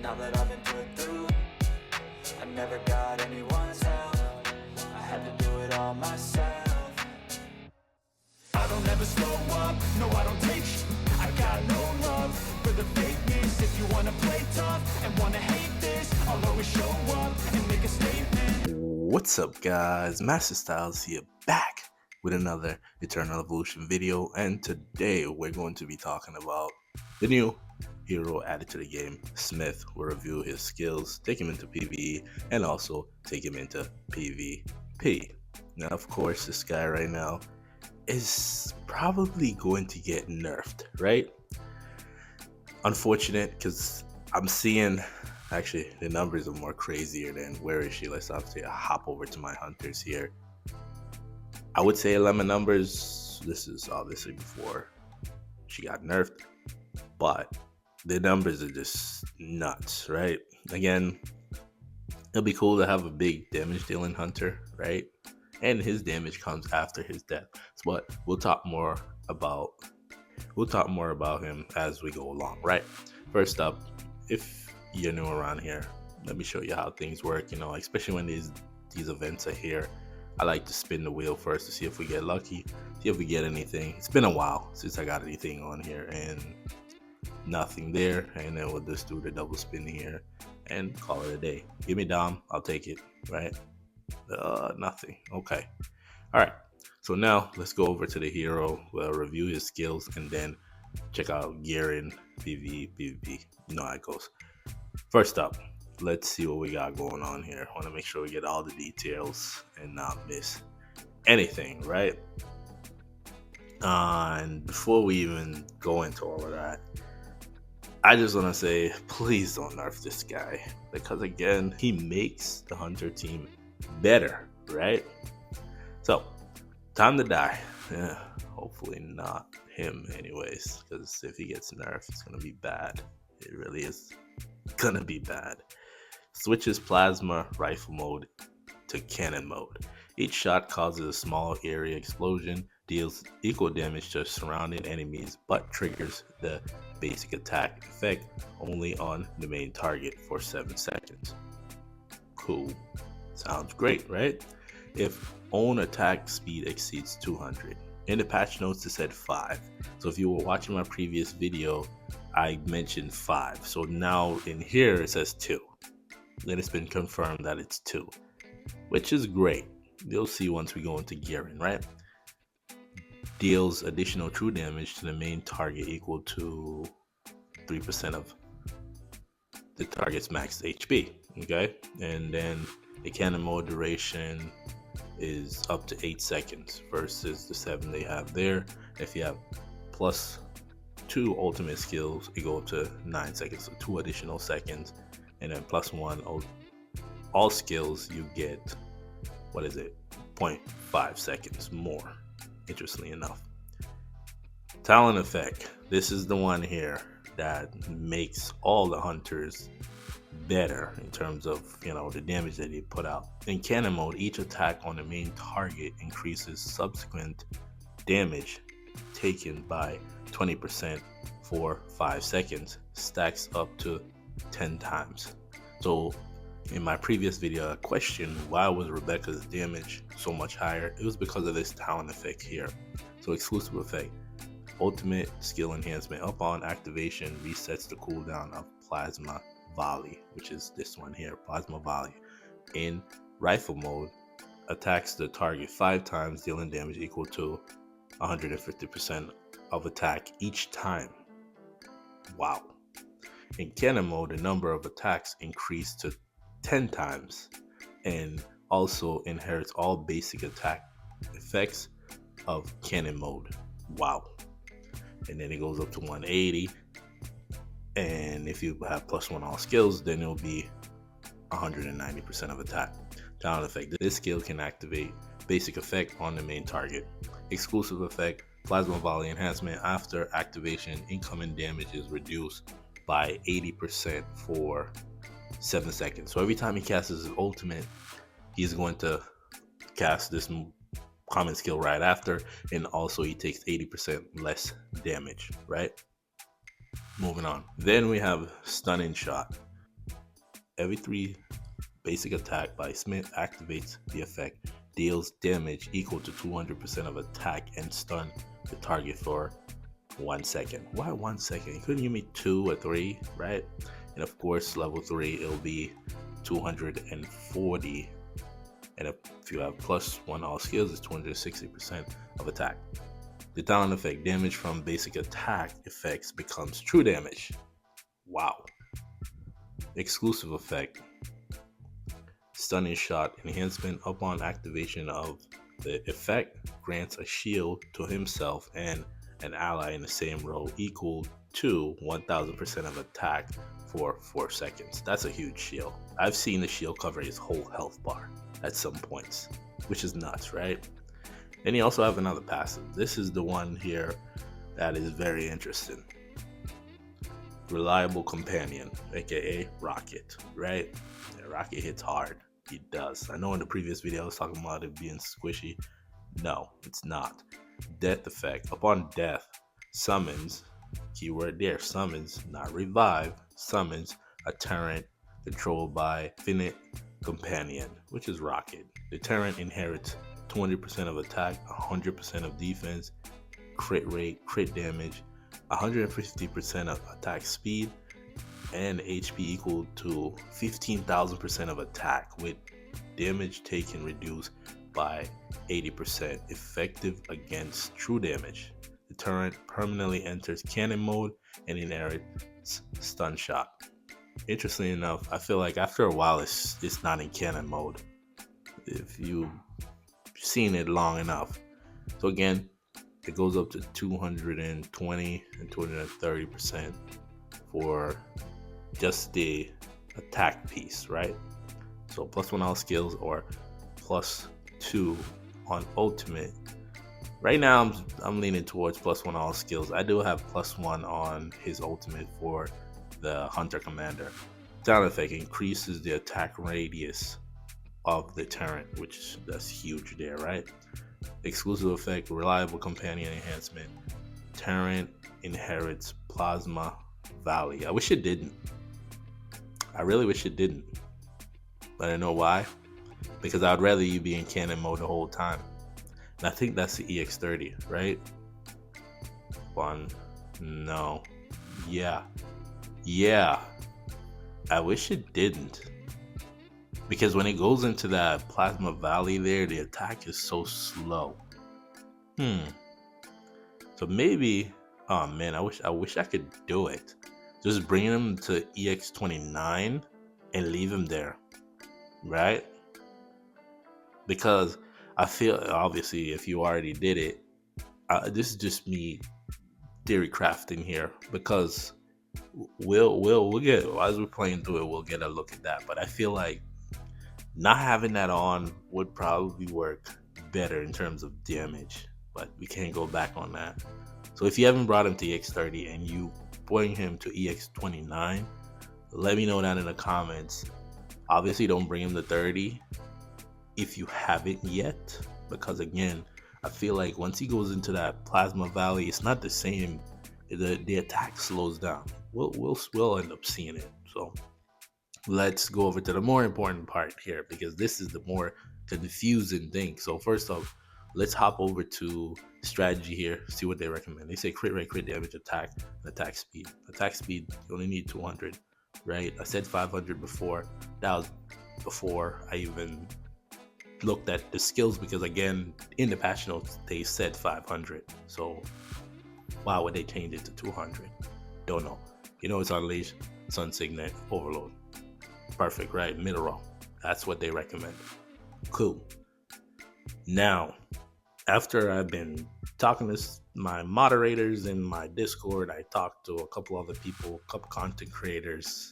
now that I've been put through. I never got anyone's help, I had to do it all myself. I don't ever slow up, no I don't take sh**. I got no love for the fakeness. If you wanna play tough and wanna hate this, I'll always show up and make a statement. What's up guys, Masta Styles here, back with another Eternal Evolution video, and today we're going to be talking about the new hero added to the game, Smith. We'll review his skills, take him into PvE, and also take him into PvP. Now of course this guy right now is probably going to get nerfed, right? Unfortunate, because I'm seeing actually the numbers are more crazier than where is she. Let's obviously hop over to my hunters here. I would say Elemma numbers, this is obviously before she got nerfed, but the numbers are just nuts, right? Again, it'll be cool to have a big damage dealing hunter, right? And his damage comes after his death. But we'll talk more about him as we go along, right? First up, if you're new around here, let me show you how things work. You know, especially when these events are here, I like to spin the wheel first to see if we get lucky, see if we get anything. It's been a while since I got anything on here, and nothing there. And then we'll just do the double spin here and call it a day. Give me Dom, I'll take it, right? Nothing. Okay. All right. So now let's go over to the hero. We'll review his skills and then check out gearing, PvP. You know how it goes. First up, let's see what we got going on here. I want to make sure we get all the details and not miss anything, right? And before we even go into all of that, I just want to say, please don't nerf this guy, because again, he makes the hunter team better, right? So, time to die. Yeah, hopefully not him anyways, because if he gets nerfed, it's going to be bad. It really is going to be bad. Switches plasma rifle mode to cannon mode. Each shot causes a small area explosion, deals equal damage to surrounding enemies, but triggers the basic attack effect only on the main target for 7 seconds. Cool. Sounds great, right? If own attack speed exceeds 200. In the patch notes it said 5. So if you were watching my previous video, I mentioned 5. So now in here it says 2. Then it's been confirmed that it's 2, which is great. You'll see once we go into gearing, right? Deals additional true damage to the main target equal to 3% of the target's max HP. Okay, and then the cannon mode duration is up to 8 seconds versus the 7 they have there. If you have plus 2 ultimate skills, it go up to 9 seconds, so 2 additional seconds, and then plus 1 all skills you get, what is it, 0.5 seconds more, interestingly enough. Talent effect, this is the one here that makes all the hunters better in terms of, you know, the damage that they put out. In cannon mode, each attack on the main target increases subsequent damage taken by 20% for 5 seconds, stacks up to 10 times. So in my previous video, I questioned why was Rebecca's damage so much higher. It was because of this talent effect here. So exclusive effect, ultimate skill enhancement, upon activation resets the cooldown of plasma volley, which is this one here, plasma volley. In rifle mode, attacks the target 5 times, dealing damage equal to 150% of attack each time. Wow. In cannon mode, the number of attacks increased to 10 times and also inherits all basic attack effects of cannon mode. Wow. And then it goes up to 180, and if you have plus 1 all skills, then it'll be 190% of attack. Talent effect, this skill can activate basic effect on the main target. Exclusive effect, plasma volley enhancement, after activation incoming damage is reduced by 80% for 7 seconds. So every time he casts his ultimate, he's going to cast this common skill right after, and also he takes 80% less damage, right? Moving on. Then we have stunning shot. Every 3 basic attack by Smith activates the effect, deals damage equal to 200% of attack, and stun the target for 1 second. Why 1 second? Couldn't you mean 2 or 3, right? And of course, level 3, it'll be 240. And if you have +1 all skills, it's 260% of attack. The talent effect, damage from basic attack effects becomes true damage. Wow. Exclusive effect, stunning shot enhancement. Upon activation of the effect, grants a shield to himself and an ally in the same row equal to 1000% of attack for 4 seconds. That's a huge shield. I've seen the shield cover his whole health bar at some points, which is nuts, right? And you also have another passive. This is the one here that is very interesting. Reliable companion, aka Rocket, right? Yeah, Rocket hits hard. He does. I know in the previous video I was talking about it being squishy. No, it's not. Death effect. Upon death, summons, keyword there, summons, not revive, summons a Tyrant controlled by Infinite Companion, which is Rocket. The Tyrant inherits 200% of attack, 100% of defense, crit rate, crit damage, 150% of attack speed, and HP equal to 15,000% of attack, with damage taken reduced by 80%, effective against true damage. The Tyrant permanently enters cannon mode and inherits stun shot. Interestingly enough, I feel like after a while it's not in cannon mode if you've seen it long enough. So again, it goes up to 220 and 230% for just the attack piece, right? So +1 all skills or +2 on ultimate. Right now I'm leaning towards +1 all skills. I do have +1 on his ultimate for the Hunter Commander. Talent effect increases the attack radius of the Tyrant, which that's huge there, right? Exclusive effect, reliable companion enhancement. Tyrant inherits Plasma Valley. I wish it didn't. I really wish it didn't. But I know why. Because I'd rather you be in cannon mode the whole time. And I think that's the EX30, right? No. Yeah. I wish it didn't. Because when it goes into that Plasma Valley there, the attack is so slow. So maybe, oh man, I wish I could do it. Just bring him to EX29 and leave him there, right? Because I feel, obviously, if you already did it, this is just me theory crafting here. Because we'll get, as we're playing through it, we'll get a look at that. But I feel like not having that on would probably work better in terms of damage, but we can't go back on that. So if you haven't brought him to EX30 and you bring him to EX29, let me know that in the comments. Obviously don't bring him to 30 if you haven't yet, because again, I feel like once he goes into that Plasma Valley, it's not the same. The attack slows down. We'll end up seeing it. So let's go over to the more important part here, because this is the more confusing thing. So first off, let's hop over to strategy here, see what they recommend. They say crit rate, crit damage, attack, and attack speed. Attack speed, you only need 200, right? I said 500 before. That was before I even looked at the skills, because again, in the patch notes, they said 500. So why would they change it to 200? Don't know. You know, it's Unleash, Sun Signet, Overload. Perfect, right? Middle row. That's what they recommend. Cool. Now, after I've been talking to my moderators in my Discord, I talked to a couple other people, a couple content creators.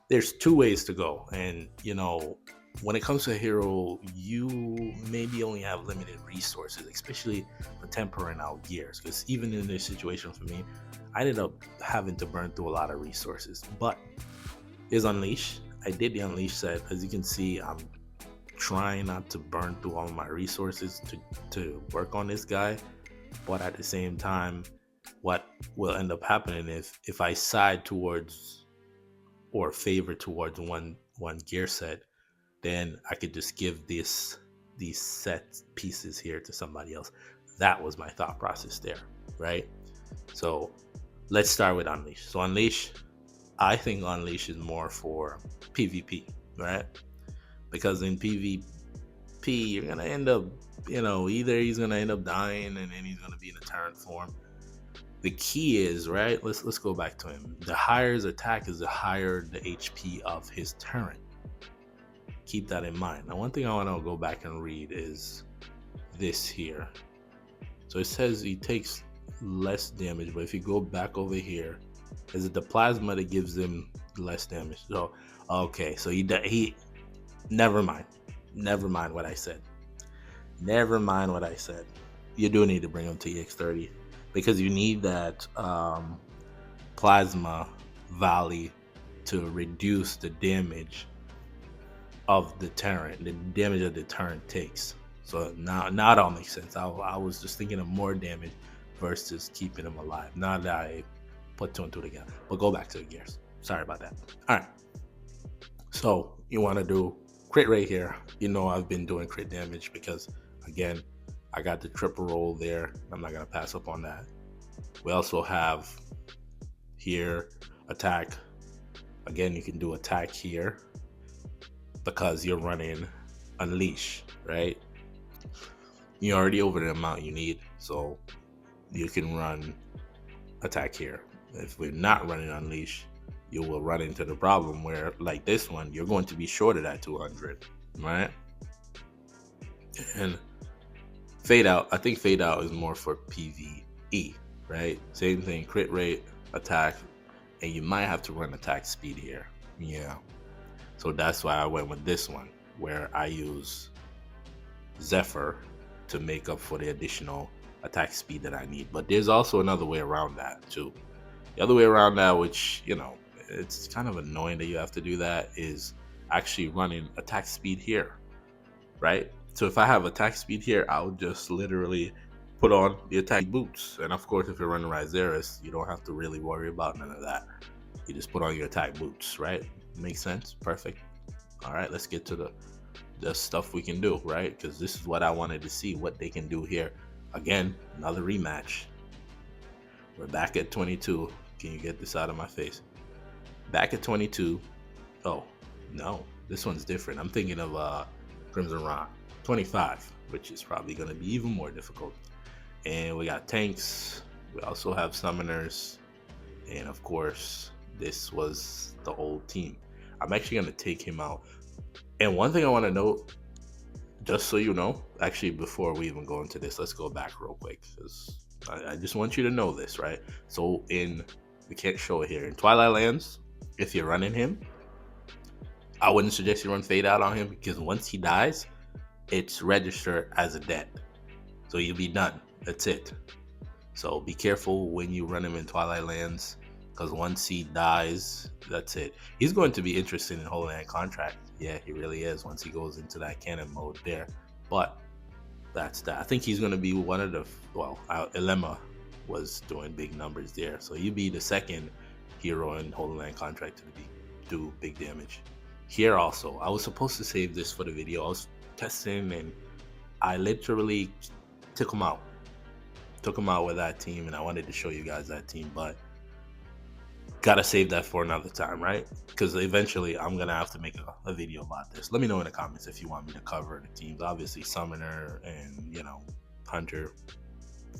There's 2 ways to go. And, you know, when it comes to a hero, you maybe only have limited resources, especially for tempering out gears. Because even in this situation for me, I ended up having to burn through a lot of resources. But is Unleash. I did the Unleash set. As you can see, I'm trying not to burn through all of my resources to work on this guy. But at the same time, what will end up happening if I side towards or favor towards one gear set, then I could just give these set pieces here to somebody else. That was my thought process there, right? So let's start with Unleash. So Unleash, I think Unleash is more for PvP, right? Because in PvP, you're gonna end up, either he's gonna end up dying and then he's gonna be in a turret form. The key is, right? Let's go back to him. The higher his attack is, the higher the HP of his turret. Keep that in mind. Now, one thing I want to go back and read is this here. So it says he takes less damage, but if you go back over here, is it the plasma that gives him less damage? So okay, so he never mind what I said. You do need to bring him to EX30 because you need that plasma valley to reduce the damage of the turret, the damage that the turret takes. So now it all makes sense. I was just thinking of more damage versus keeping him alive. Now that I put two and two together. But go back to the gears. Sorry about that. All right. So you want to do crit rate here. I've been doing crit damage because, again, I got the triple roll there. I'm not going to pass up on that. We also have here attack. Again, you can do attack here because you're running Unleash, right? You're already over the amount you need, so you can run attack here. If we're not running Unleash, you will run into the problem where, like this one, you're going to be short of that 200, right? And fade out, I think fade out is more for PvE, right? Same thing, crit rate, attack, and you might have to run attack speed here. Yeah. So that's why I went with this one, where I use Zephyr to make up for the additional attack speed that I need. But there's also another way around that too. The other way around that, which, it's kind of annoying that you have to do that, is actually running attack speed here, right? So if I have attack speed here, I'll just literally put on the attack boots. And of course, if you're running Ryzeris, you don't have to really worry about none of that. You just put on your attack boots, right? Makes sense. Perfect. All right, let's get to the stuff we can do, right? Because this is what I wanted to see, what they can do here. Again, another rematch. We're back at 22. Can you get this out of my face? Back at 22. Oh, no. This one's different. I'm thinking of Crimson Rock. 25, which is probably going to be even more difficult. And we got tanks. We also have summoners. And of course, this was the old team. I'm actually going to take him out. And one thing I want to note, just so you know, actually before we even go into this, let's go back real quick, because I just want you to know this, right? So we can't show it here. In Twilight Lands, if you're running him, I wouldn't suggest you run fade out on him, because once he dies, it's registered as a death. So you'll be done. That's it. So be careful when you run him in Twilight Lands, because once he dies, that's it. He's going to be interested in Holy Land Contract. Yeah, he really is, once he goes into that cannon mode there. But that's that. I think he's going to be one of the, Elemma was doing big numbers there. So you'd be the second hero in Holy Land Contract to do big damage. Here also, I was supposed to save this for the video. I was testing and I literally took him out. Took him out with that team, and I wanted to show you guys that team, but gotta save that for another time, right? Because eventually I'm gonna have to make a video about this. Let me know in the comments if you want me to cover the teams. Obviously Summoner and Hunter,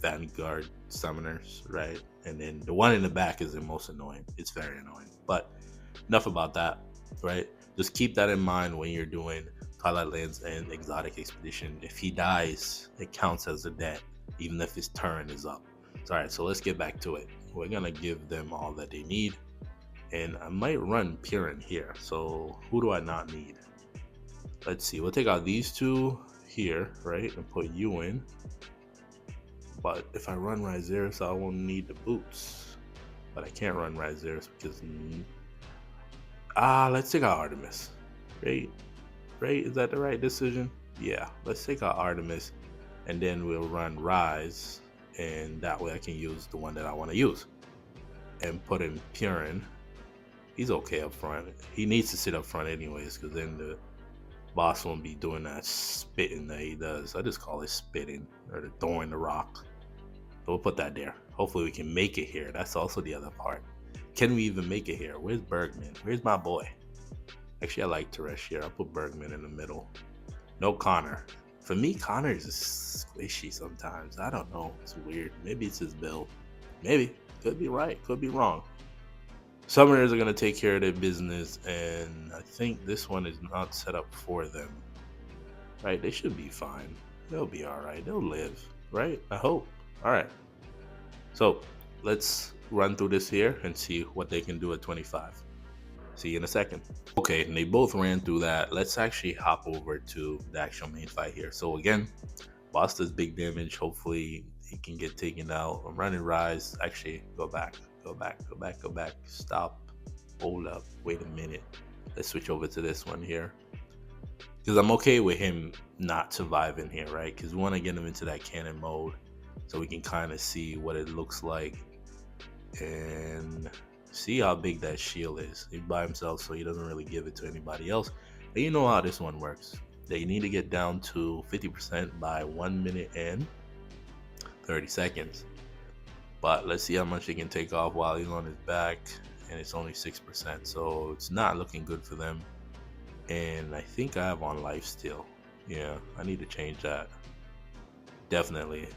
Vanguard Summoners, right? And then the one in the back is the most annoying. It's very annoying. But enough about that, right? Just keep that in mind when you're doing Twilight Lands and Exotic Expedition. If he dies, it counts as a death, even if his turn is up. All right, so let's get back to it. We're gonna give them all that they need, and I might run Piran here. So who do I not need? Let's see. We'll take out these two here, right, and put you in. But if I run Ryzeris, I won't need the boots. But I can't run Ryzeris because let's take out Artemis. Right? Is that the right decision? Yeah. Let's take out Artemis, and then we'll run Rise. And that way I can use the one that I want to use and put in Piran He's okay up front. He needs to sit up front anyways, because then the boss won't be doing that spitting that he does. I just call it spitting, or the throwing the rock. So we'll put that there. Hopefully we can make it here. That's also the other part. Can we even make it here? Where's Bergman? Where's my boy? Actually, I like Teresh here. I'll put Bergman in the middle. No Connor. For me, Connor is squishy sometimes. I don't know. It's weird. Maybe it's his build. Maybe. Could be right. Could be wrong. Summoners are going to take care of their business, and I think this one is not set up for them. Right? They should be fine. They'll be alright. They'll live. Right? I hope. Alright. So, let's run through this here and see what they can do at 25. See you in a second. Okay, and they both ran through that. Let's actually hop over to the actual main fight here. So again, boss does big damage. Hopefully he can get taken out. I'm running rise. Actually, go back. Stop. Hold up. Wait a minute. Let's switch over to this one here. Because I'm okay with him not surviving here, right? Because we want to get him into that cannon mode so we can kind of see what it looks like. And see how big that shield is. He's by himself, so he doesn't really give it to anybody else. And you know how this one works. They need to get down to 50% by 1 minute and 30 seconds. But let's see how much he can take off while he's on his back. And it's only 6%, so it's not looking good for them. And I think I have on life steal. Yeah, I need to change that. Definitely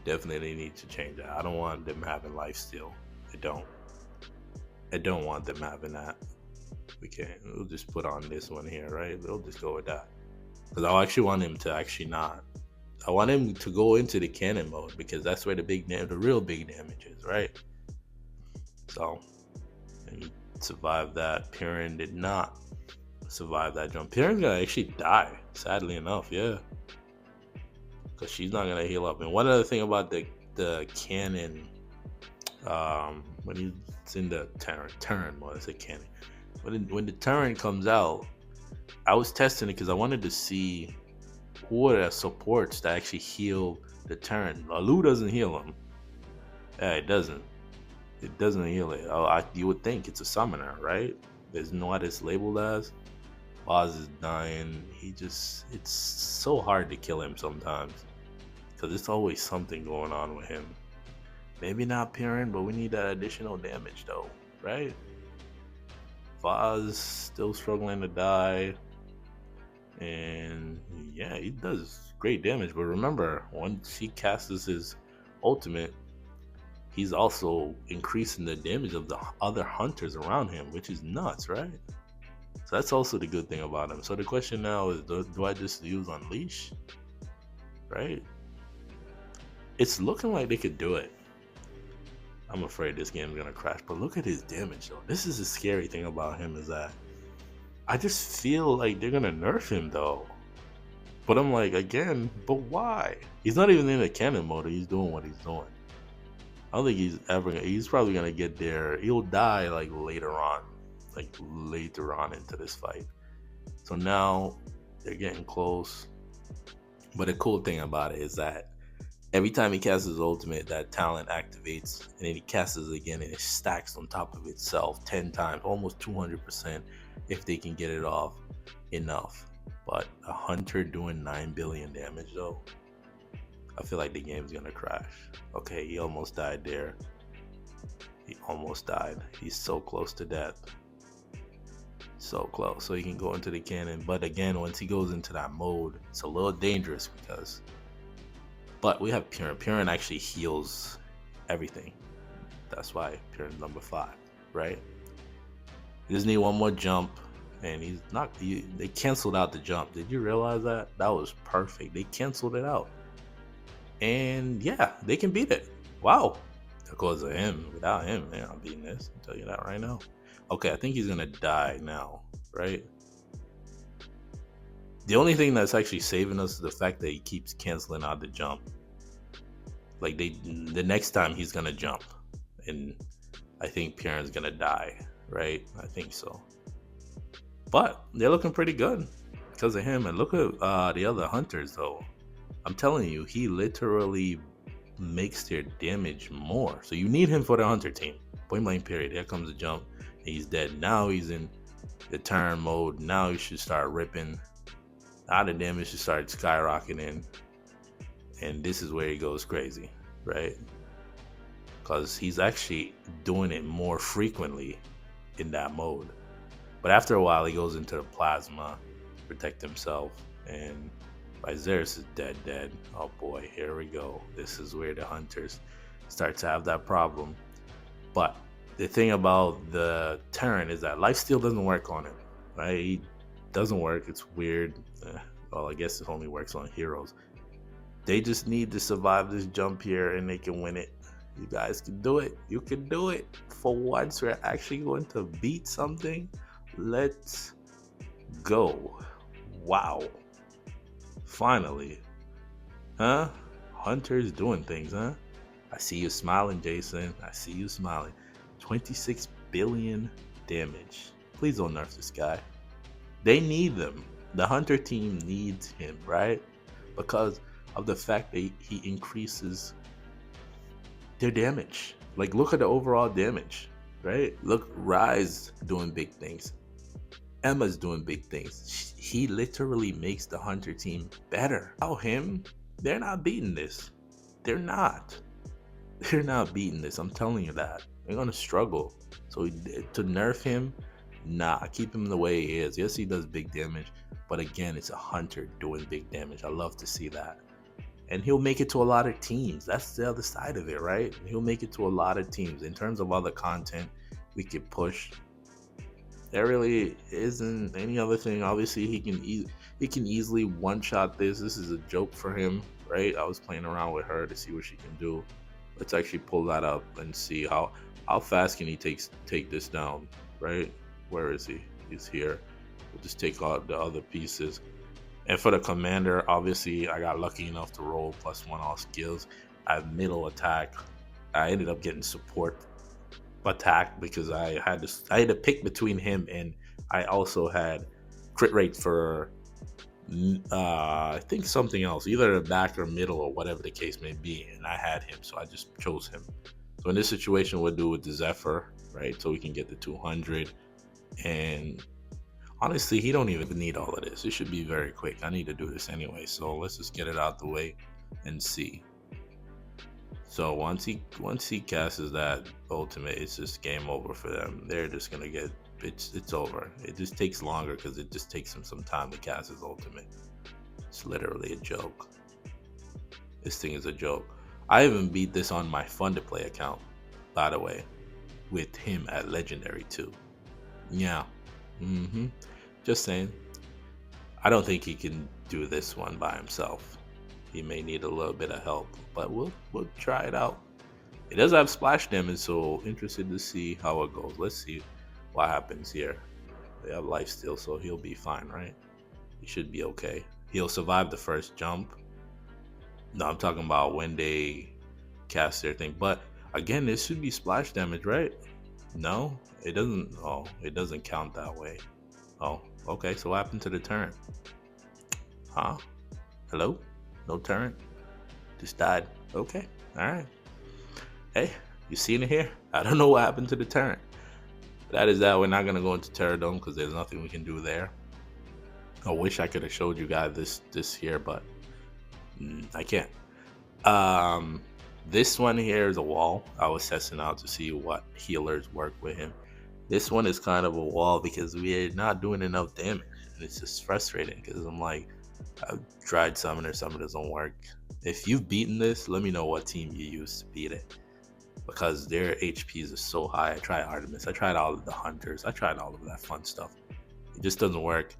need to change that. I don't want them having life steal. I don't want them having that. We'll just put on this one here, right? We'll just go with that. Because I actually want him to actually not. I want him to go into the cannon mode, because that's where the real big damage is, right? So, and he survived that. Piran did not survive that jump. Piran's gonna actually die, sadly enough, yeah. Because she's not gonna heal up. And one other thing about the cannon, when he's in the turn, well, it's a cannon. When the turn comes out, I was testing it because I wanted to see who are the supports that actually heal the turn. Alu doesn't heal him. Yeah, it doesn't. It doesn't heal it. You would think it's a summoner, right? There's no what it's labeled as. Boz is dying. It's so hard to kill him sometimes, because there's always something going on with him. Maybe not Piran, but we need that additional damage though, right? Vaz still struggling to die. And yeah, he does great damage. But remember, once he casts his ultimate, he's also increasing the damage of the other hunters around him, which is nuts, right? So that's also the good thing about him. So the question now is, do I just use Unleash? Right? It's looking like they could do it. I'm afraid this game's gonna crash, but look at his damage though. This is the scary thing about him, is that I just feel like they're gonna nerf him though. But I'm like, again, but why? He's not even in a cannon mode. He's doing what he's doing. I don't think he's probably gonna get there. He'll die like later on into this fight. So now they're getting close. But the cool thing about it is that every time he casts his ultimate, that talent activates, and then he casts it again, and it stacks on top of itself 10 times, almost 200%, if they can get it off enough. But a hunter doing 9 billion damage though, I feel like the game's gonna crash. Okay, he almost died there. He almost died. He's so close to death. So close. So he can go into the cannon. But again, once he goes into that mode, it's a little dangerous because... But we have Piran. Piran actually heals everything. That's why Piran's number 5, right? He just need one more jump, and he's not... They canceled out the jump. Did you realize that? That was perfect. They canceled it out. And yeah, they can beat it. Wow. Because of him. Without him, they're not beating this. I'll tell you that right now. Okay, I think he's going to die now, right? The only thing that's actually saving us is the fact that he keeps canceling out the jump. Like, the next time he's going to jump. And I think Piran's going to die, right? I think so. But they're looking pretty good because of him. And look at the other hunters, though. I'm telling you, he literally makes their damage more. So you need him for the hunter team. Point blank period. Here comes the jump. He's dead. Now he's in the turn mode. Now he should start ripping. Now the damage should start skyrocketing. And this is where he goes crazy, right? Because he's actually doing it more frequently in that mode. But after a while, he goes into the plasma to protect himself. And Viserys is dead. Oh boy, here we go. This is where the hunters start to have that problem. But the thing about the Terran is that lifesteal doesn't work on him, right? He doesn't work. It's weird. Well, I guess it only works on heroes. They just need to survive this jump here and they can win it. You guys can do it. You can do it. For once, we're actually going to beat something. Let's go. Wow. Finally. Huh? Hunter's doing things, huh? I see you smiling, Jason. I see you smiling. 26 billion damage. Please don't nerf this guy. They need them. The Hunter team needs him, right? Because of the fact that he increases their damage. Like, look at the overall damage, right? Look, Rise doing big things. Emma's doing big things. He literally makes the Hunter team better. Without him, they're not beating this. They're not. They're not beating this. I'm telling you that. They're going to struggle. So to nerf him, nah, keep him the way he is. Yes, he does big damage. But again, it's a Hunter doing big damage. I love to see that. And he'll make it to a lot of teams. That's the other side of it, right? He'll make it to a lot of teams. In terms of other content we could push, there really isn't any other thing. Obviously, he can easily one-shot this. This is a joke for him, right? I was playing around with her to see what she can do. Let's actually pull that up and see how fast can he take this down, right? Where is he? He's here. We'll just take out the other pieces. And for the commander, obviously, I got lucky enough to roll +1 all skills. I have middle attack. I ended up getting support attack because I had to pick between him, and I also had crit rate for I think something else, either the back or middle or whatever the case may be, and I had him, so I just chose him. So in this situation, we'll do with the Zephyr, right? So we can get the 200, and honestly, he don't even need all of this. It should be very quick. I need to do this anyway, so let's just get it out the way and see. So once he casts that ultimate, it's just game over for them. They're just gonna get it's over. It just takes longer because it just takes him some time to cast his ultimate. It's literally a joke. This thing is a joke. I even beat this on my fun to play account, by the way, with him at legendary too. Yeah. Just saying. I don't think he can do this one by himself. He may need a little bit of help, but we'll try it out. It does have splash damage, so interested to see how it goes. Let's see what happens here. They have lifesteal, so he'll be fine, right? He should be okay. He'll survive the first jump. No, I'm talking about when they cast their thing. But again, this should be splash damage, right? No, it doesn't. Oh, it doesn't count that way. Oh, okay. So what happened to the turn? Huh? Hello? No turn? Just died. Okay. All right. Hey, you seen it here? I don't know what happened to the turn. That is that. We're not going to go into Terror Dome because there's nothing we can do there. I wish I could have showed you guys this here, but I can't. This one here is a wall. I was testing out to see what healers work with him. This one is kind of a wall because we're not doing enough damage. And it's just frustrating because I'm like, I've tried Summoner doesn't work. If you've beaten this, let me know what team you used to beat it. Because their HPs are so high. I tried Artemis. I tried all of the Hunters. I tried all of that fun stuff. It just doesn't work.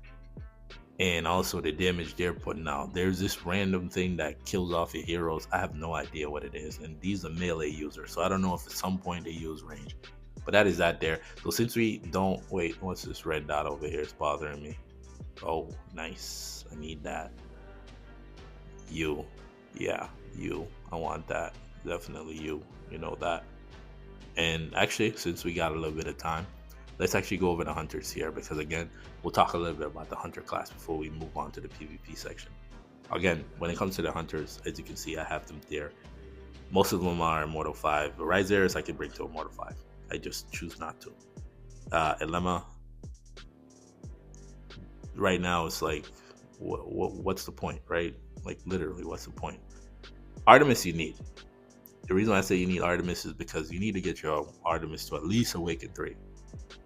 And also the damage they're putting out. There's this random thing that kills off your heroes. I have no idea what it is. And these are melee users. So I don't know if at some point they use range. But that is that there. So since we don't... Wait, what's this red dot over here? It's bothering me. Oh, nice. I need that. You. Yeah, you. I want that. Definitely you. You know that. And actually, since we got a little bit of time, let's actually go over the Hunters here. Because again, we'll talk a little bit about the Hunter class before we move on to the PvP section. Again, when it comes to the Hunters, as you can see, I have them there. Most of them are Immortal 5. Viserys I can bring to Immortal 5. I just choose not to. Elemma. Right now, it's like, what's the point, right? Like, literally, what's the point? Artemis, you need. The reason I say you need Artemis is because you need to get your Artemis to at least Awaken 3.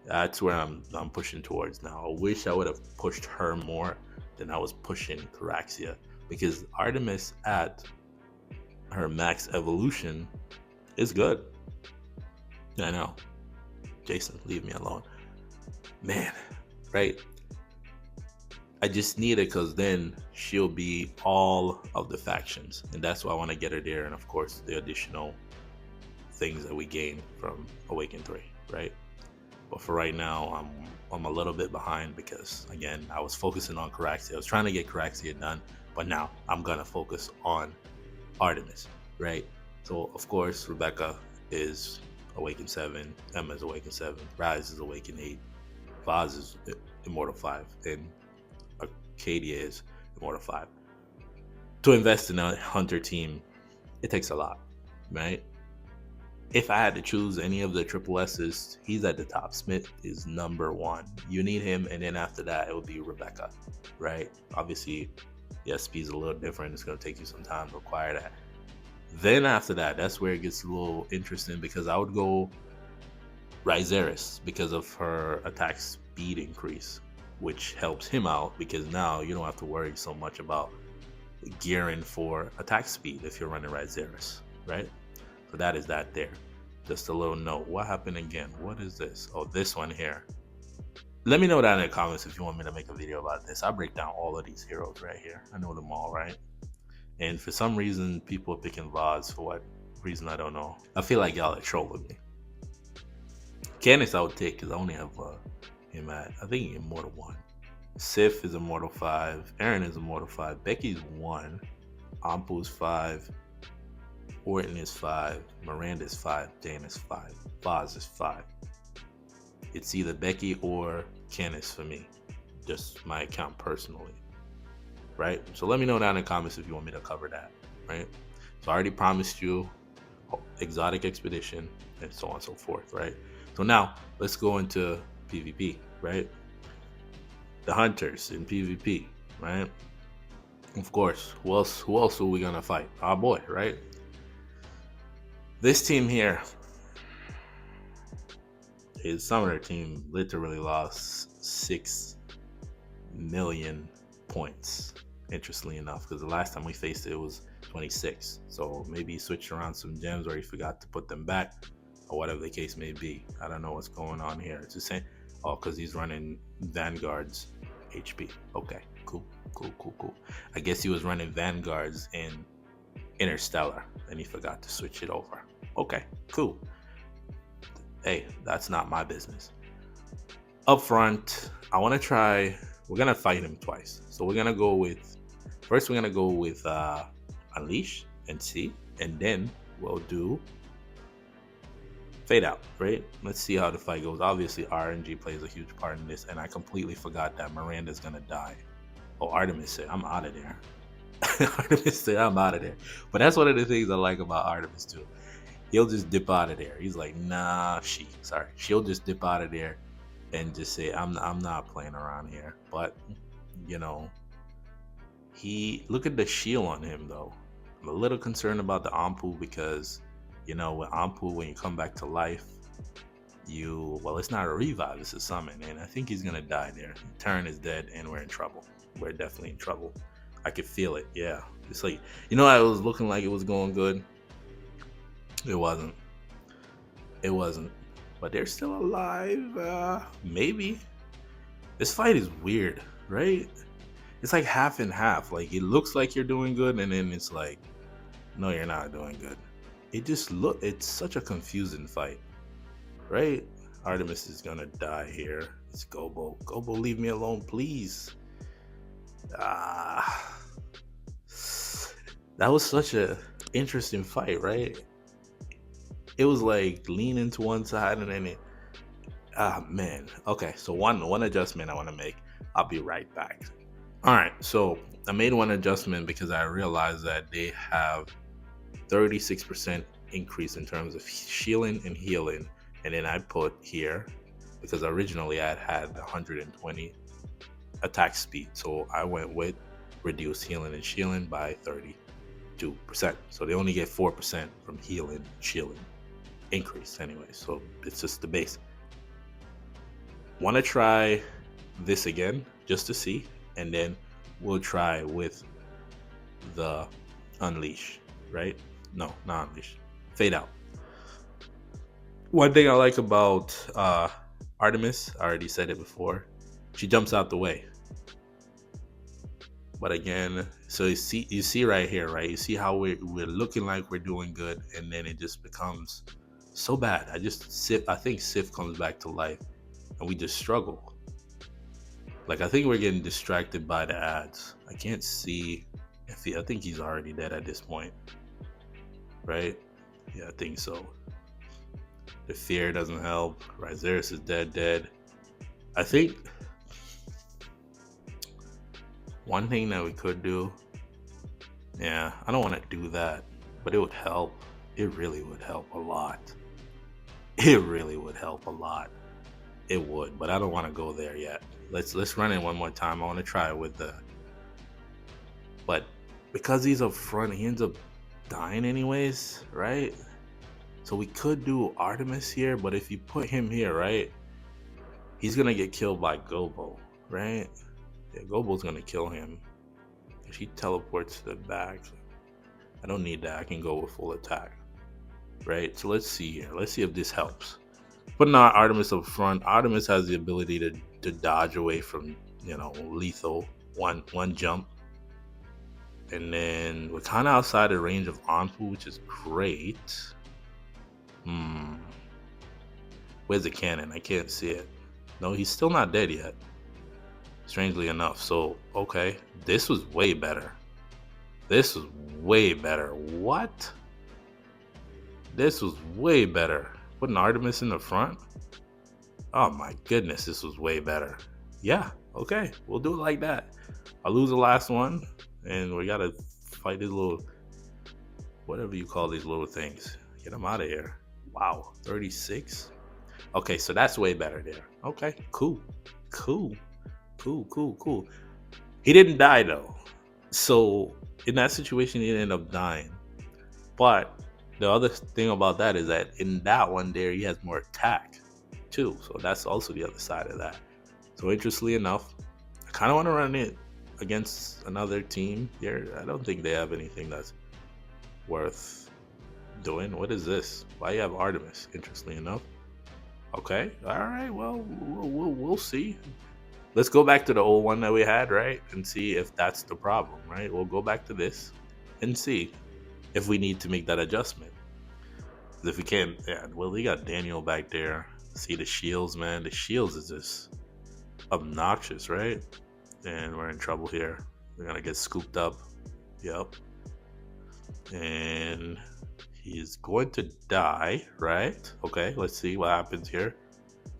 That's where I'm pushing towards now. I wish I would have pushed her more than I was pushing Thraxia, because Artemis at her max evolution is good. I know. Jason, leave me alone. Man, right? I just need it because then she'll be all of the factions. And that's why I want to get her there. And of course, the additional things that we gain from Awaken 3, right? But for right now, I'm a little bit behind because, again, I was focusing on Caraxia. I was trying to get Caraxia done, but now I'm going to focus on Artemis, right? So, of course, Rebecca is Awaken 7, Emma is Awaken 7, Rise is Awaken 8, Vaz is Immortal 5, and Arcadia is Immortal 5. To invest in a Hunter team, it takes a lot, right? If I had to choose any of the triple S's, he's at the top. Smith is number one. You need him, and then after that, it would be Rebecca, right? Obviously, the SP is a little different. It's going to take you some time to acquire that. Then after that, that's where it gets a little interesting, because I would go Rizeris because of her attack speed increase, which helps him out because now you don't have to worry so much about gearing for attack speed if you're running Rizeris, right? So that is that there. Just a little note. What happened again? What is this? Oh, this one here. Let me know down in the comments if you want me to make a video about this. I break down all of these heroes right here. I know them all, right? And for some reason, people are picking Vaz. For what reason, I don't know. I feel like y'all are trolling me. Candace I would take because I only have him at, I think, Immortal 1. Sif is Immortal 5. Aaron is Immortal 5. Becky's 1. Ampu's 5. Orton is 5. Miranda's 5. Dan is 5. Vaz is 5. It's either Becky or Candace for me. Just my account personally. Right? So let me know down in the comments if you want me to cover that. Right? So I already promised you Exotic Expedition and so on and so forth. Right? So now let's go into PvP. Right? The Hunters in PvP. Right? Of course. Who else are we gonna fight? Our boy, right? This team here, his summoner team literally lost 6 million points, interestingly enough, because the last time we faced it was 26. So maybe he switched around some gems or he forgot to put them back or whatever the case may be. I don't know what's going on here. It's the same. Oh, because he's running Vanguard's HP. Okay, cool. I guess he was running Vanguards in Interstellar and he forgot to switch it over. Okay, cool. Hey, that's not my business. Up front, I want to try, we're going to fight him twice. So we're going to go with, first we're going to go with Unleash and see, and then we'll do Fade Out, right? Let's see how the fight goes. Obviously, RNG plays a huge part in this, and I completely forgot that Miranda's going to die. Oh, Artemis said, I'm out of there. Artemis said, I'm out of there. But that's one of the things I like about Artemis too. He'll just dip out of there. He's like, nah, she'll just dip out of there and just say, I'm not playing around here. But, you know, look at the shield on him though. I'm a little concerned about the Ampu because, you know, with Ampu, when you come back to life, it's not a revive, it's a summon. And I think he's going to die there. Turn is dead and we're in trouble. We're definitely in trouble. I could feel it. Yeah. It's like, you know, I was looking like it was going good. It wasn't. But they're still alive. Maybe. This fight is weird, right? It's like half and half. Like, it looks like you're doing good, and then it's like, no, you're not doing good. It's such a confusing fight, right? Artemis is gonna die here. It's Gobo. Gobo, leave me alone, please. That was such a interesting fight, right? It was like leaning to one side and then man. Okay, so one adjustment I want to make. I'll be right back. All right, so I made one adjustment because I realized that they have 36% increase in terms of shielding and healing, and then I put here because originally I had 120 attack speed. So I went with reduced healing and shielding by 32%. So they only get 4% from healing, shielding increase anyway. So it's just the base. Want to try this again just to see, and then we'll try with the unleash, right? No, not unleash. Fade out. One thing I like about Artemis, I already said it before, she jumps out the way. But again, so you see right here, right? You see how we're looking like we're doing good, and then it just becomes so bad. I think Sif comes back to life, and we just struggle. Like, I think we're getting distracted by the ads. I can't see if I think he's already dead at this point, right? Yeah, I think so. The fear doesn't help. Ryzeris is dead. I think one thing that we could do, yeah, I don't want to do that, but it would help. It really would help a lot. It really would help a lot. It would, but I don't want to go there yet. Let's run it one more time. I want to try it with the, but because he's up front, he ends up dying anyways, right? So we could do Artemis here, but if you put him here, right, he's gonna get killed by Gobo, right? Yeah, Gobo's gonna kill him. If she teleports to the back, I don't need that. I can go with full attack, right? So let's see here. Let's see if this helps. Putting our Artemis up front, Artemis has the ability to dodge away from, lethal one jump. And then we're kind of outside the range of Anpu, which is great. Where's the cannon? I can't see it. No, he's still not dead yet, strangely enough. So, okay, this was way better. This was way better. What? This was way better. Putting Artemis in the front? Oh my goodness, this was way better. Yeah, okay, we'll do it like that. I'll lose the last one, and we gotta fight these little, whatever you call these little things. Get them out of here. Wow, 36? Okay, so that's way better there. Okay, cool. He didn't die though. So in that situation, he ended up dying. But the other thing about that is that in that one there, he has more attack too. So that's also the other side of that. So interestingly enough, I kind of want to run it against another team here. I don't think they have anything that's worth doing. What is this? Why you have Artemis? Interestingly enough. Okay. All right. Well, we'll see. Let's go back to the old one that we had, right? And see if that's the problem, right? We'll go back to this and see if we need to make that adjustment. If we can't, yeah, well, we got Daniel back there. See the shields, man. The shields is just obnoxious, right? And we're in trouble here. We're gonna get scooped up. Yep. And he's going to die, right? Okay, let's see what happens here.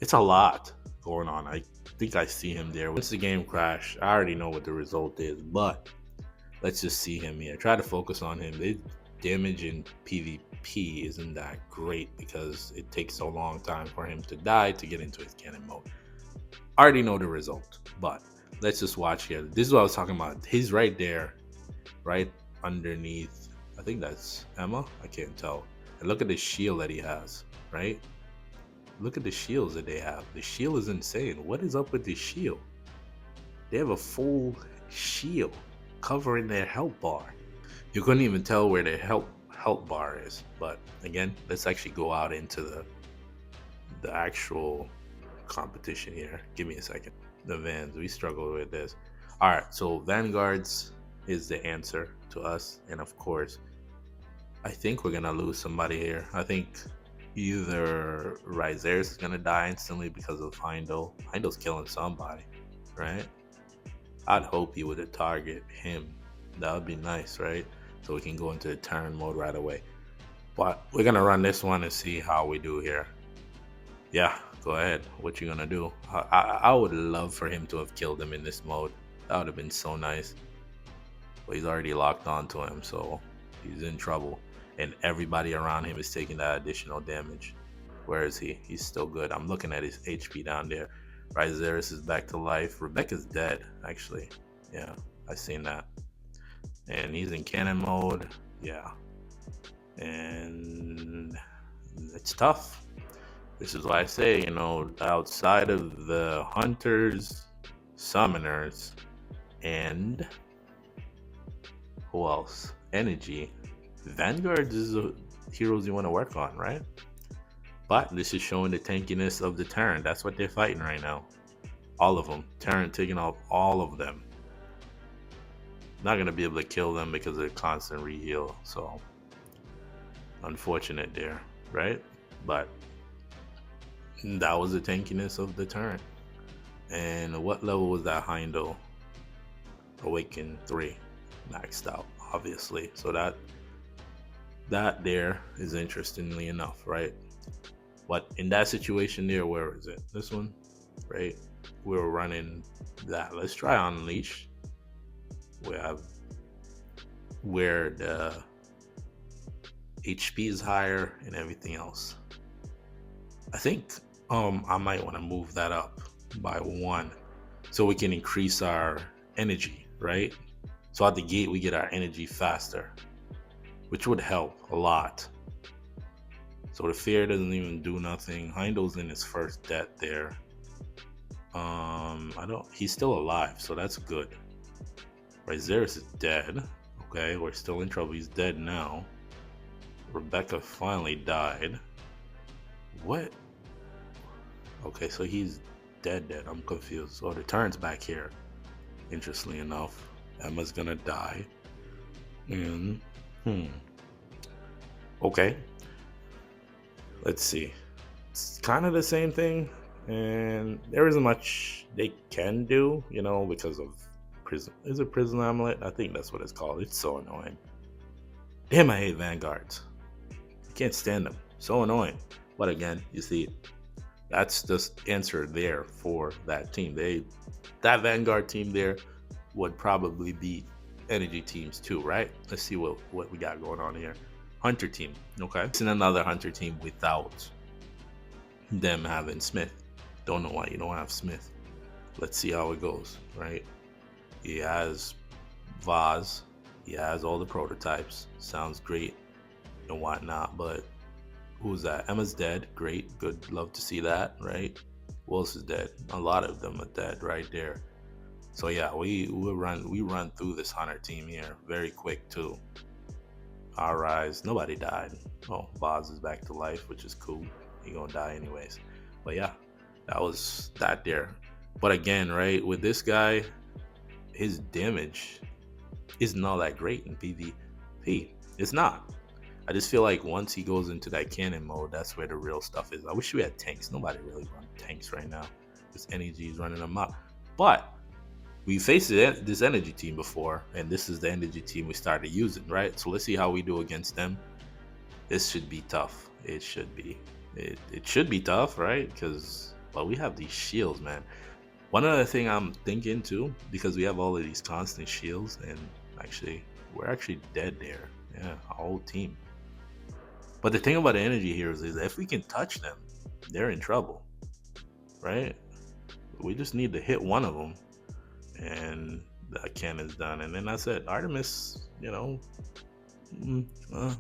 It's a lot going on. I think I see him there. Once the game crashed, I already know what the result is, but let's just see him here. Try to focus on him. The damage in PvP isn't that great because it takes so long time for him to die to get into his cannon mode. I already know the result, but let's just watch here. This is what I was talking about. He's right there, right underneath. I think that's Emma. I can't tell. And look at the shield that he has, right? Look at the shields that they have. The shield is insane. What is up with the shield? They have a full shield covering their health bar. You couldn't even tell where their health bar is. But again, let's actually go out into the actual competition here. Give me a second. The Vans, we struggle with this. All right, so Vanguards is the answer to us, and of course, I think we're gonna lose somebody here. I think either Ryzeris is gonna die instantly because of Heindel. Heindel's killing somebody, right? I'd hope he would target him. That would be nice, right? So we can go into the turn mode right away. But we're gonna run this one and see how we do here. Yeah, go ahead. What you gonna do? I would love for him to have killed him in this mode. That would have been so nice. But he's already locked onto him, so he's in trouble. And everybody around him is taking that additional damage. Where is he? He's still good. I'm looking at his HP down there. Ryzeris is back to life. Rebecca's dead, actually. Yeah, I seen that. And he's in cannon mode. Yeah. And it's tough. This is why I say, you know, outside of the hunters, summoners, and who else? Energy. Vanguard is the heroes you want to work on, right? But this is showing the tankiness of the Terran. That's what they're fighting right now. All of them. Terran taking off all of them. Not going to be able to kill them because of the constant reheal. So, unfortunate there, right? But that was the tankiness of the Terran. And what level was that Heindel? Awaken 3. Maxed out, obviously. So that there is interestingly enough, right? But in that situation there, where is it? This one, right? We're running that. Let's try Unleash. We have where the HP is higher and everything else. I think I might want to move that up by 1 so we can increase our energy, right? So at the gate we get our energy faster, which would help a lot. So the fear doesn't even do nothing. Heindel's in his first death there. He's still alive, so that's good. Right, Zeus is dead. Okay, we're still in trouble. He's dead now. Rebecca finally died. What? Okay, so he's dead. I'm confused. So the turn's back here. Interestingly enough, Emma's gonna die. And okay. Let's see. It's kind of the same thing, and there isn't much they can do, you know, because of prison. Is it prison amulet? I think that's what it's called. It's so annoying. Damn, I hate vanguards. I can't stand them. So annoying. But again, you see, that's just answer there for that team. That vanguard team there would probably beat energy teams too, right? Let's see what we got going on here. Hunter team, okay. It's in another hunter team without them having Smith. Don't know why you don't have Smith. Let's see how it goes, right? He has Vaz. He has all the prototypes. Sounds great and whatnot, but who's that? Emma's dead. Great. Good. Love to see that, right? Who else is dead? A lot of them are dead right there. So yeah, we run through this hunter team here very quick too. Our rise, nobody died. Oh, Vaz is back to life, which is cool. He gonna die anyways. But yeah, that was that there. But again, right, with this guy, his damage isn't all that great in PvP. It's not. I just feel like once he goes into that cannon mode, that's where the real stuff is. I wish we had tanks. Nobody really runs tanks right now. This energy is running them up. But we faced this energy team before, and this is the energy team we started using, right? So let's see how we do against them. This should be tough. It should be. It should be tough, right? But we have these shields, man. One other thing I'm thinking too, because we have all of these constant shields, and we're actually dead there. Yeah, our whole team. But the thing about the energy heroes is that if we can touch them, they're in trouble, right? We just need to hit one of them, and that cannon's done. And then that's it. Artemis, you know,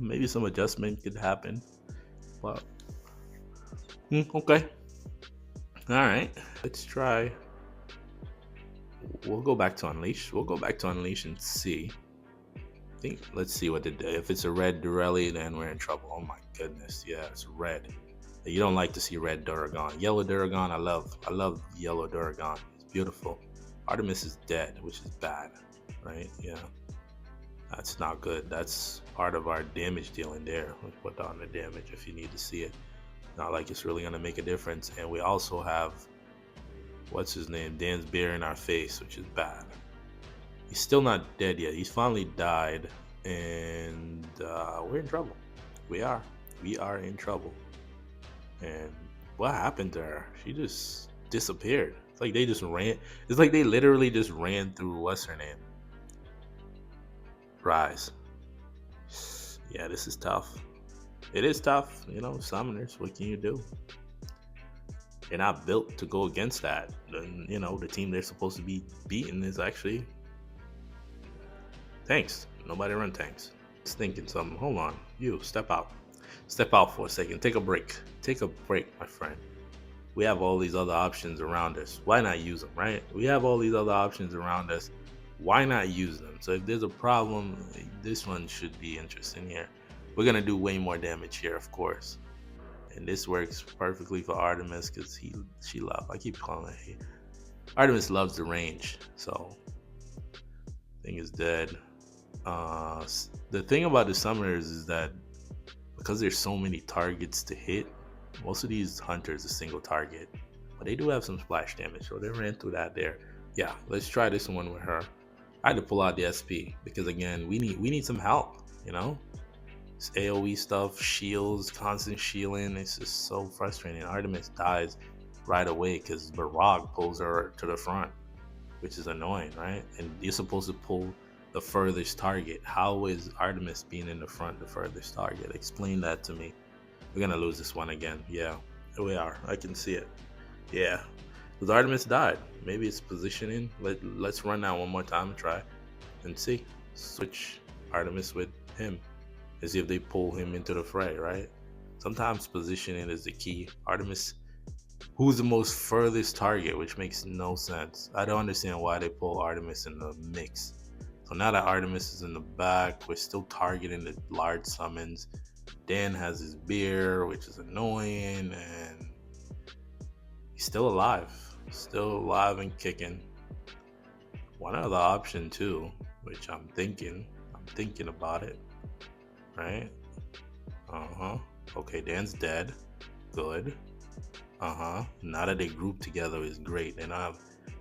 maybe some adjustment could happen, but okay. All right, let's try. We'll go back to Unleash. And see. Let's see what if it's a red Durelli, then we're in trouble. Oh my goodness, yeah, it's red. You don't like to see red Duragon. Yellow Duragon, I love yellow Duragon. It's beautiful. Artemis is dead, which is bad, right? Yeah, that's not good. That's part of our damage dealing there. We'll put down the damage if you need to see it. Not like it's really gonna make a difference. And we also have, what's his name? Dan's beer in our face, which is bad. He's still not dead yet. He's finally died, and we're in trouble. We are in trouble. And what happened to her? She just disappeared. It's like they just ran. It's like they literally just ran through, what's her name? Rise. Yeah, this is tough. It is tough, you know, summoners, what can you do? They're not built to go against that. And, you know, the team they're supposed to be beating is actually tanks. Nobody run tanks. Just thinking something. Hold on. You, step out. Step out for a second. Take a break. Take a break, my friend. We have all these other options around us. Why not use them, right? We have all these other options around us. Why not use them? So if there's a problem, this one should be interesting here. We're going to do way more damage here, of course. And this works perfectly for Artemis because I keep calling it. Artemis loves the range. So thing is dead. The thing about the summoners is that because there's so many targets to hit, most of these hunters a single target, but they do have some splash damage, so they ran through that there. Yeah, let's try this one with her. I had to pull out the SP because again, we need some help. You know, this AOE stuff, shields, constant shielding. It's just so frustrating. Artemis dies right away because Barag pulls her to the front, which is annoying, right? And you're supposed to pull the furthest target. How is Artemis being in the front the furthest target? Explain that to me. We're gonna lose this one again. Yeah, we are. I can see it. Yeah, because Artemis died. Maybe it's positioning. Let's run that one more time and try and see. Switch Artemis with him and see if they pull him into the fray, right? Sometimes positioning is the key. Artemis, who's the most furthest target, which makes no sense. I don't understand why they pull Artemis in the mix. So now that Artemis is in the back, we're still targeting the large summons. Dan has his beer, which is annoying, and he's still alive and kicking. One other option too, which I'm thinking about it, right? Okay, Dan's dead. Good. Now that they group together is great. And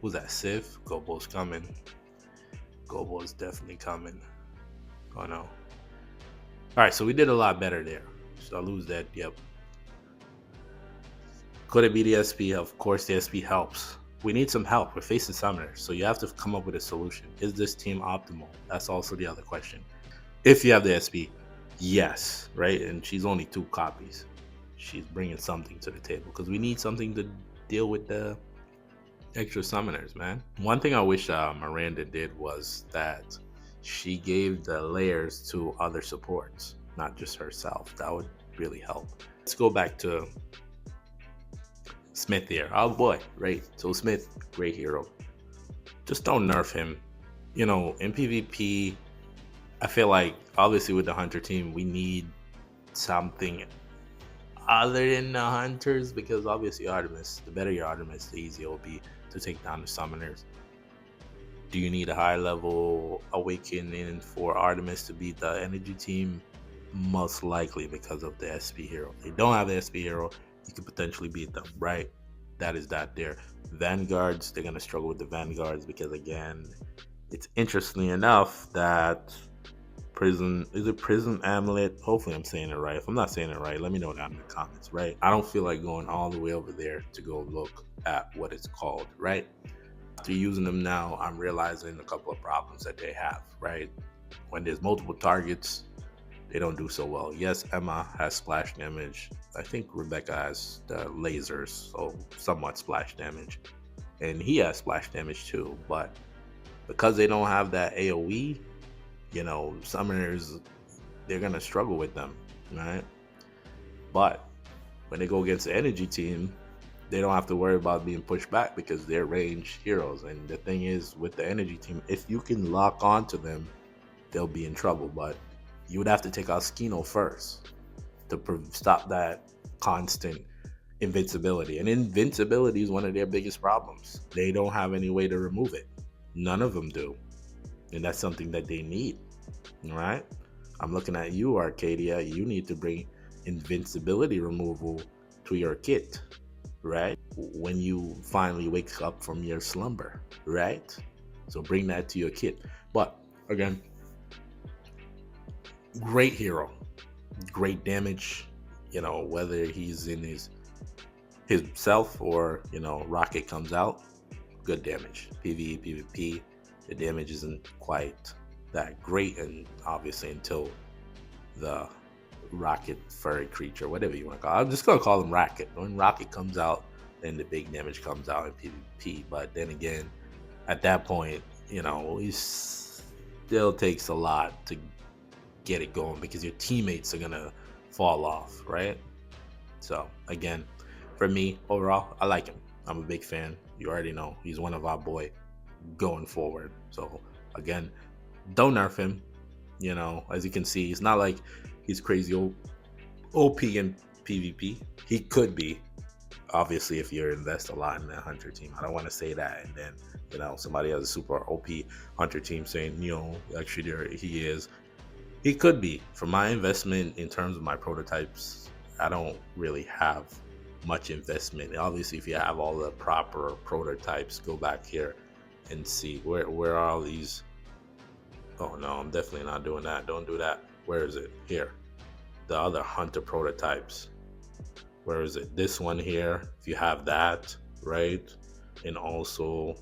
who's that? Sif? Gobo's coming. Gobo's definitely coming. Oh no. Alright, so we did a lot better there. So I lose that, yep. Could it be the SP? Of course the SP helps. We need some help. We're facing summoners, so you have to come up with a solution. Is this team optimal? That's also the other question. If you have the SP, yes, right? And she's only 2 copies. She's bringing something to the table because we need something to deal with the extra summoners, man. One thing I wish Miranda did was that she gave the layers to other supports, not just herself. That would really help. Let's go back to Smith here. Oh boy, right? So Smith, great hero. Just don't nerf him. You know, in PvP, I feel like obviously with the hunter team, we need something other than the hunters because obviously Artemis, the better your Artemis, the easier it will be to take down the summoners. Do you need a high level awakening for Artemis to beat the energy team? Most likely because of the SP hero. If they don't have the SP hero, you could potentially beat them, right? That is that there. Vanguards, they're gonna struggle with the Vanguards because again, it's interesting enough that Prism Amulet? Hopefully I'm saying it right. If I'm not saying it right, let me know down in the comments, right? I don't feel like going all the way over there to go look at what it's called, right? After using them now, I'm realizing a couple of problems that they have, right? When there's multiple targets, they don't do so well. Yes, Emma has splash damage. I think Rebecca has the lasers, so somewhat splash damage. And he has splash damage too, but because they don't have that AoE, you know, summoners, they're gonna struggle with them, right? But when they go against the energy team, they don't have to worry about being pushed back because they're range heroes. And the thing is, with the energy team, if you can lock onto them, they'll be in trouble. But you would have to take out Skino first to stop that constant invincibility. And invincibility is one of their biggest problems. They don't have any way to remove it. None of them do. And that's something that they need, right? I'm looking at you, Arcadia. You need to bring invincibility removal to your kit, right? When you finally wake up from your slumber, right? So bring that to your kit. But again, great hero, great damage, you know, whether he's in his self or, you know, rocket comes out, good damage. Pve, PvP, the damage isn't quite that great, and obviously until the rocket furry creature, whatever you want to call it. I'm just gonna call him Rocket. When Rocket comes out, then the big damage comes out in PvP. But then again, at that point, you know, it still takes a lot to get it going because your teammates are gonna fall off, right? So again, for me, overall, I like him. I'm a big fan. You already know he's one of our boy going forward. So again, don't nerf him. You know, as you can see, it's not like he's crazy OP in PvP. He could be, obviously, if you invest a lot in that hunter team. I don't want to say that and then, you know, somebody has a super OP hunter team saying, you know, actually there he is. He could be. For my investment in terms of my prototypes, I don't really have much investment. Obviously, if you have all the proper prototypes, go back here and see where are all these. Oh no, I'm definitely not doing that. Don't do that. Where is it? Here. The other hunter prototypes. Where is it? This one here. If you have that, right? And also,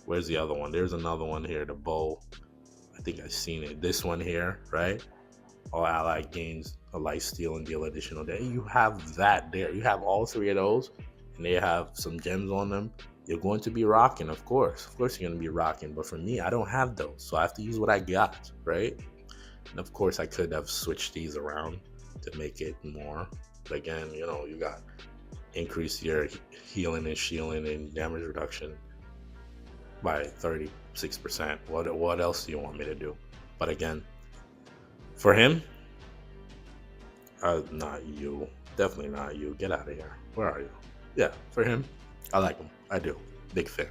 where's the other one? There's another one here, the bow. I think I've seen it. This one here, right? All allied gains a life steal and deal additional damage. You have that there. You have all three of those, and they have some gems on them. You're going to be rocking, of course. Of course, you're going to be rocking. But for me, I don't have those, so I have to use what I got, right? And of course, I could have switched these around to make it more. But again, you know, you got increase your healing and shielding and damage reduction by 36%. What else do you want me to do? But again, for him, not you. Definitely not you. Get out of here. Where are you? Yeah, for him, I like him. I do. Big fan.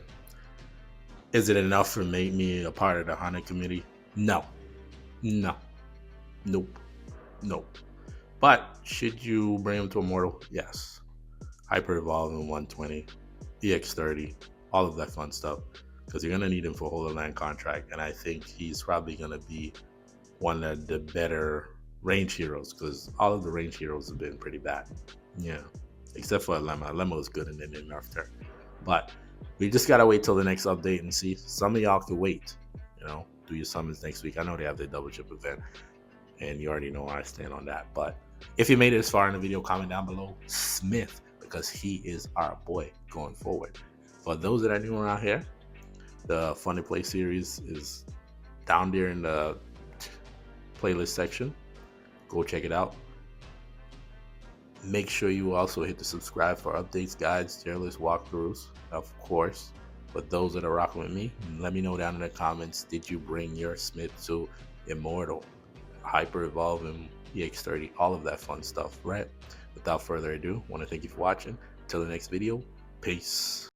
Is it enough to make me a part of the hunter committee? No. No. Nope. Nope. But should you bring him to Immortal? Yes. Hyperevolved in 120, EX30, all of that fun stuff. Because you're going to need him for Holy Land contract. And I think he's probably going to be one of the better range heroes. Because all of the range heroes have been pretty bad. Yeah. Except for Elemma. Elemma was good and then they nerfed her. But we just got to wait till the next update and see. Some of y'all can wait. You know, do your summons next week. I know they have the double chip event. And you already know where I stand on that. But if you made it this far in the video, comment down below Smith, because he is our boy going forward. For those that are new around here, the Funny Play series is down there in the playlist section. Go check it out. Make sure you also hit the subscribe for updates, guides, tier list walkthroughs, of course. But those that are rocking with me, let me know down in the comments, did you bring your Smith to Immortal, Hyperevolved, and EX30, all of that fun stuff, right? Without further ado, I want to thank you for watching. Until the next video, peace.